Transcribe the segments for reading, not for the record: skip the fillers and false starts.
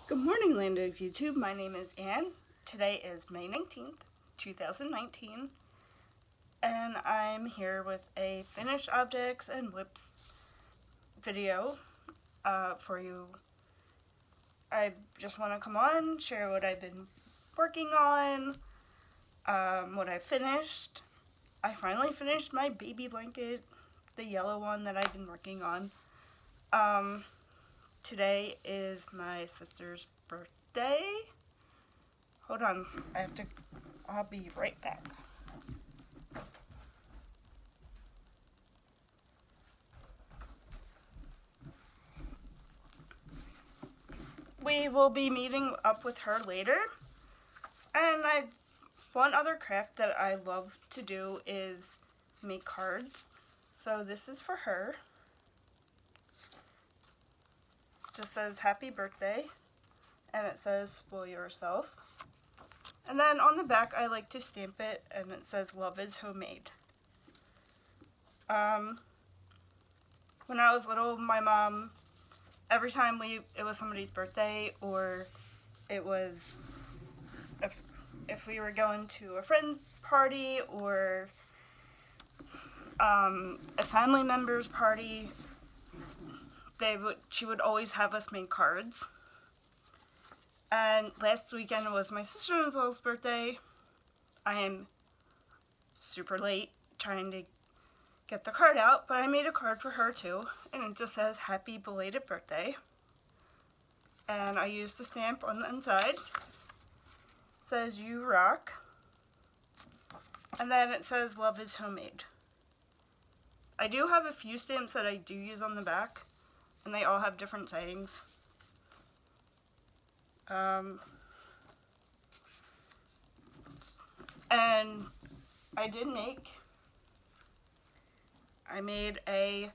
Good morning, land of YouTube. My name is Anne. Today is May 19th, 2019, and I'm here with a finished objects and WIPS video for you. I just want to come on, share what I've been working on, what I finished. I finally finished my baby blanket, the yellow one that I've been working on. Today is my sister's birthday. Hold on, I'll be right back. We will be meeting up with her later. And one other craft that I love to do is make cards. So this is for her. Just says happy birthday, and it says spoil yourself. And then on the back I like to stamp it, and it says love is homemade. When I was little, my mom, every time it was somebody's birthday, or it was if we were going to a friend's party or a family member's party, she would always have us make cards. And last weekend was my sister-in-law's birthday. I am super late trying to get the card out, but I made a card for her too, and it just says happy belated birthday. And I used a stamp on the inside. It says you rock. And then it says love is homemade. I do have a few stamps that I do use on the back, and they all have different sayings. And I made a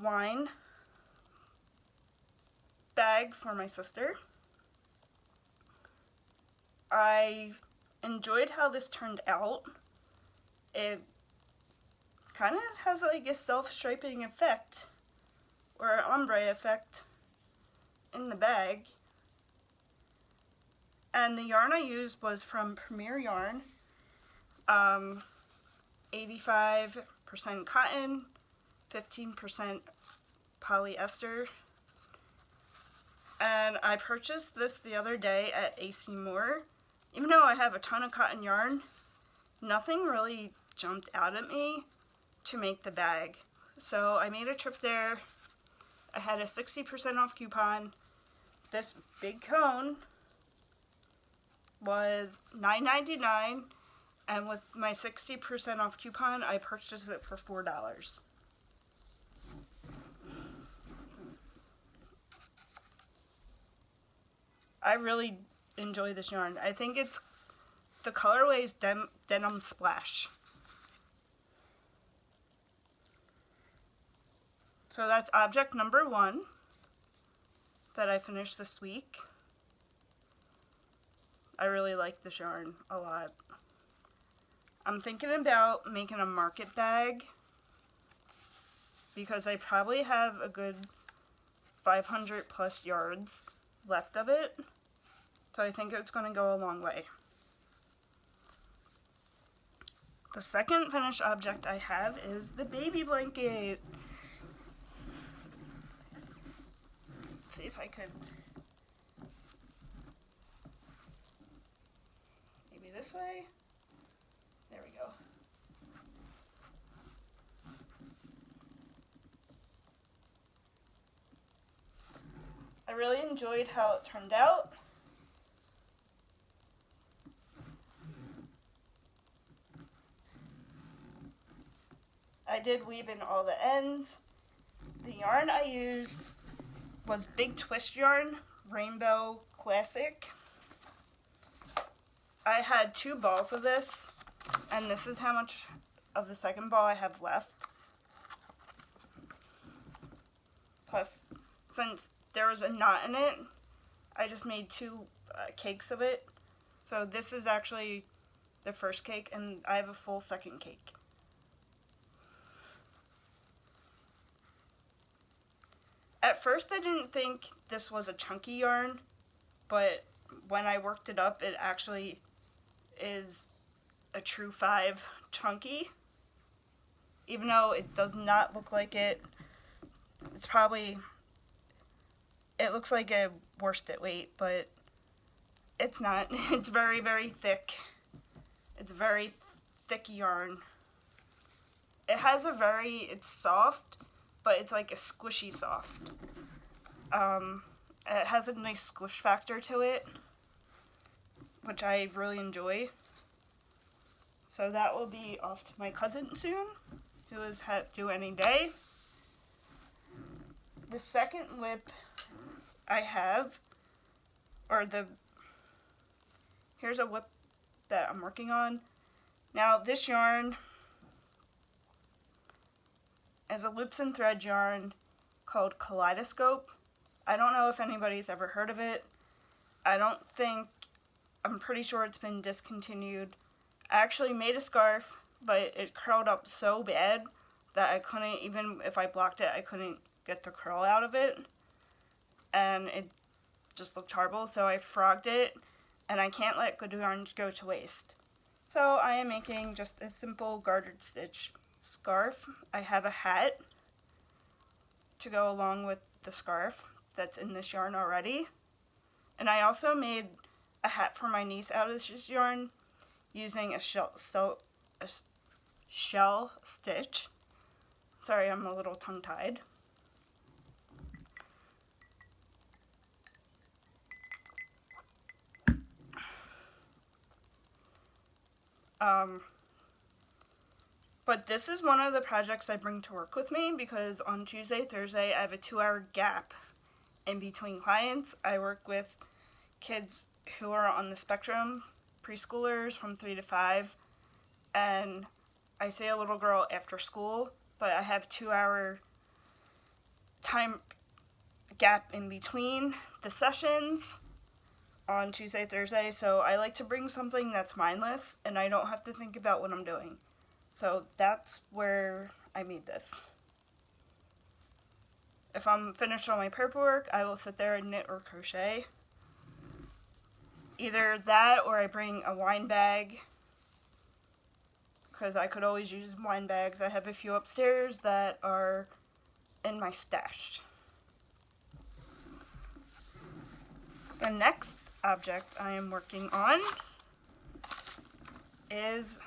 wine bag for my sister. I enjoyed how this turned out. It kind of has like a self-striping effect, or an ombre effect in the bag. And the yarn I used was from Premier Yarn, 85% cotton, 15% polyester. And I purchased this the other day at AC Moore. Even though I have a ton of cotton yarn, nothing really jumped out at me to make the bag. So I made a trip there. I had a 60% off coupon. This big cone was $9.99, and with my 60% off coupon, I purchased it for $4. I really enjoy this yarn. I think the colorway is Denim Splash. So that's object number 1 that I finished this week. I really like this yarn a lot. I'm thinking about making a market bag because I probably have a good 500 plus yards left of it. So I think it's going to go a long way. The second finished object I have is the baby blanket. Let's see if I could, maybe this way. There we go. I really enjoyed how it turned out. I did weave in all the ends. The yarn I used was Big Twist yarn, Rainbow Classic. I had 2 balls of this, and this is how much of the second ball I have left. Plus, since there was a knot in it, I just made 2 cakes of it. So this is actually the first cake, and I have a full second cake. At first I didn't think this was a chunky yarn, but when I worked it up, it actually is a true 5 chunky. Even though it does not look like it, it looks like a worsted weight, but it's not. It's very, very thick. It's very thick yarn. It's soft, but it's like a squishy soft. It has a nice squish factor to it, which I really enjoy. So that will be off to my cousin soon, who is due any day. The second WIP I have, here's a WIP that I'm working on. Now this yarn is a loops and thread yarn called Kaleidoscope. I don't know if anybody's ever heard of it. I'm pretty sure it's been discontinued. I actually made a scarf, but it curled up so bad that I couldn't, even if I blocked it, I couldn't get the curl out of it. And it just looked horrible, so I frogged it, and I can't let good yarn go to waste. So I am making just a simple gartered stitch scarf. I have a hat to go along with the scarf that's in this yarn already. And I also made a hat for my niece out of this yarn using a shell stitch. Sorry, I'm a little tongue-tied. But this is one of the projects I bring to work with me because on Tuesday, Thursday, I have a 2-hour gap in between clients. I work with kids who are on the spectrum, preschoolers from 3 to 5, and I see a little girl after school, but I have 2-hour time gap in between the sessions on Tuesday, Thursday, so I like to bring something that's mindless and I don't have to think about what I'm doing. So that's where I made this. If I'm finished on my paperwork, I will sit there and knit or crochet. Either that or I bring a wine bag, because I could always use wine bags. I have a few upstairs that are in my stash. The next object I am working on is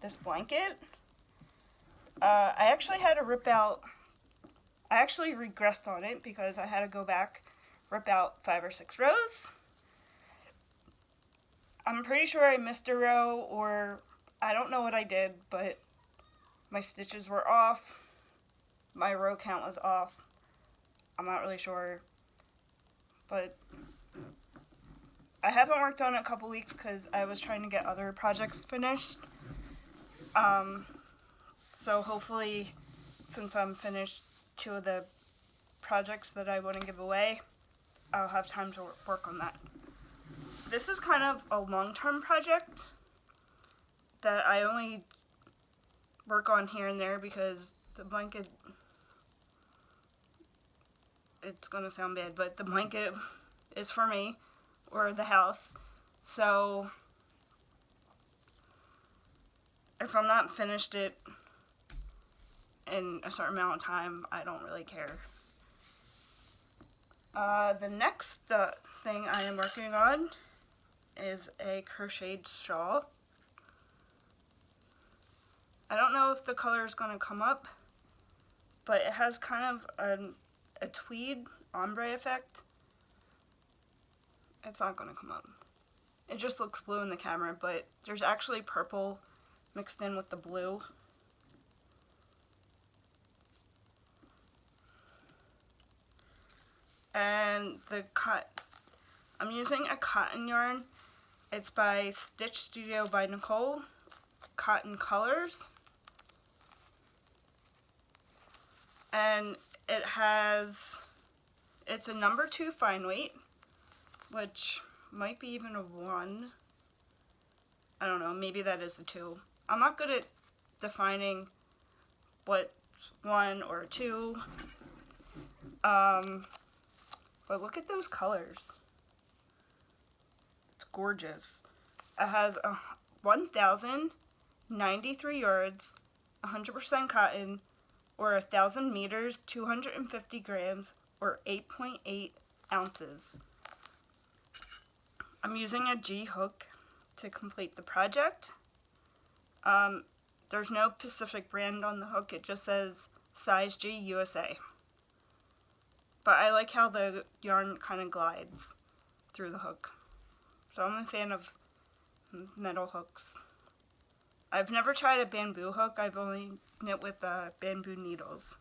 this blanket. I actually had to rip out, I actually regressed on it because I had to go back, rip out 5 or 6 rows. I'm pretty sure I missed a row, or I don't know what I did, but my stitches were off, my row count was off. I'm not really sure, but I haven't worked on it a couple weeks because I was trying to get other projects finished. So hopefully, since I'm finished 2 of the projects that I want to give away, I'll have time to work on that. This is kind of a long-term project that I only work on here and there because the blanket, it's going to sound bad, but the blanket is for me, or the house. So if I'm not finished it in a certain amount of time, I don't really care. The next thing I am working on is a crocheted shawl. I don't know if the color is going to come up, but it has kind of a tweed ombre effect. It's not going to come up. It just looks blue in the camera, but there's actually purple mixed in with the blue. And I'm using a cotton yarn. It's by Stitch Studio by Nicole, Cotton Colors. And it's a number 2 fine weight, which might be even a 1. I don't know, maybe that is a 2. I'm not good at defining what's 1 or 2. But look at those colors. It's gorgeous. It has 1,093 yards, 100% cotton, or 1,000 meters, 250 grams, or 8.8 ounces. I'm using a G hook to complete the project. There's no specific brand on the hook, it just says size G USA. But I like how the yarn kind of glides through the hook. So I'm a fan of metal hooks. I've never tried a bamboo hook, I've only knit with bamboo needles.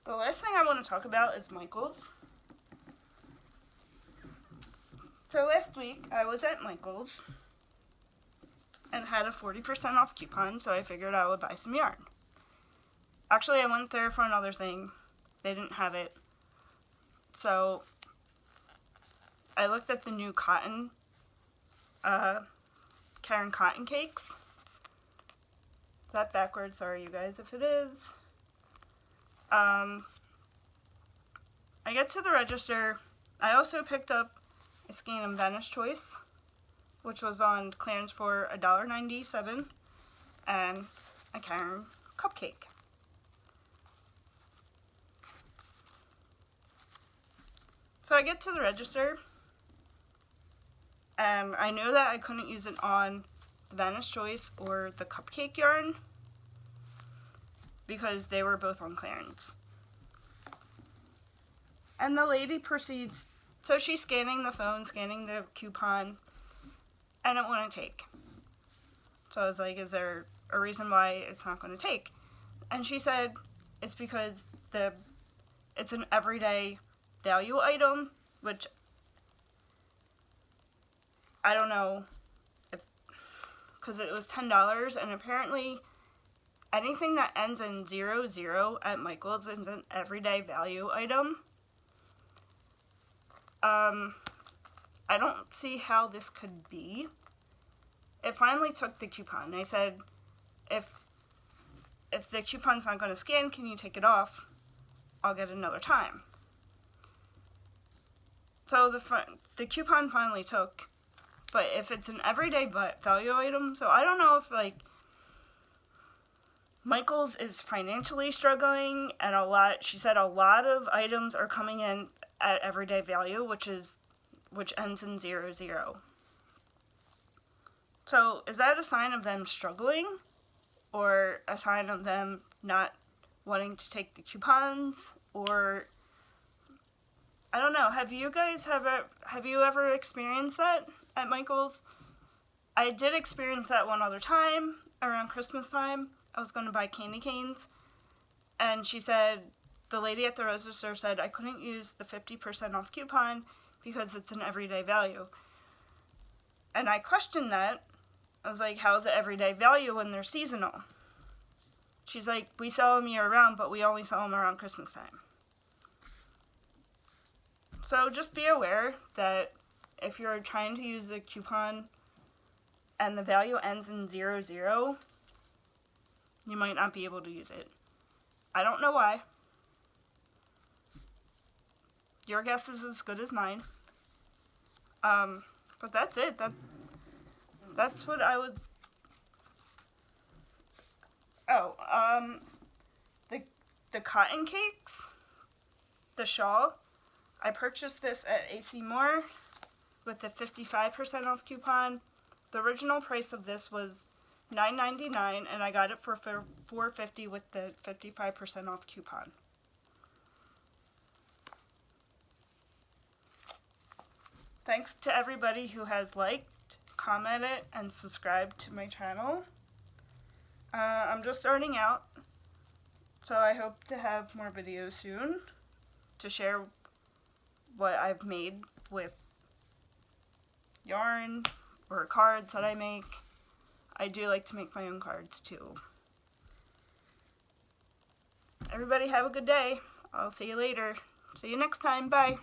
The last thing I want to talk about is Michael's. So last week I was at Michael's and had a 40% off coupon, so I figured I would buy some yarn. Actually, I went there for another thing. They didn't have it. So I looked at the new cotton, Karen cotton cakes. Is that backwards? Sorry, you guys, if it is. I get to the register. I also picked up a skein of Venice Choice, which was on clearance for $1.97, and a Karen cupcake. So I get to the register, and I knew that I couldn't use it on the Venice Choice or the cupcake yarn because they were both on clearance. And the lady proceeds, so she's scanning the phone, scanning the coupon, and it wouldn't take. So I was like, is there a reason why it's not going to take? And she said, it's because it's an everyday value item, which I don't know if, because it was $10, and apparently anything that ends in 00 at Michael's is an everyday value item. I don't see how this could be. It finally took the coupon. I said, if the coupon's not going to scan, can you take it off? I'll get another time. So the coupon finally took, but if it's an everyday value item, so I don't know if Michael's is financially struggling, and she said a lot of items are coming in at everyday value, which ends in 00. So is that a sign of them struggling, or a sign of them not wanting to take the coupons, or I don't know. Have you guys ever experienced that at Michael's? I did experience that one other time around Christmas time. I was going to buy candy canes, and she said, the lady at the register said I couldn't use the 50% off coupon because it's an everyday value. And I questioned that. I was like, how's it everyday value when they're seasonal? She's like, we sell them year round, but we only sell them around Christmas time. So just be aware that if you're trying to use the coupon and the value ends in 00, you might not be able to use it. I don't know why. Your guess is as good as mine. But that's it. That's what I would... Oh, the cotton cakes, the Shawl, I purchased this at AC Moore with the 55% off coupon. The original price of this was $9.99, and I got it for $4.50 with the 55% off coupon. Thanks to everybody who has liked, commented, and subscribed to my channel. I'm just starting out, so I hope to have more videos soon to share what I've made with yarn or cards that I make. I do like to make my own cards too. Everybody have a good day. I'll see you later. See you next time. Bye.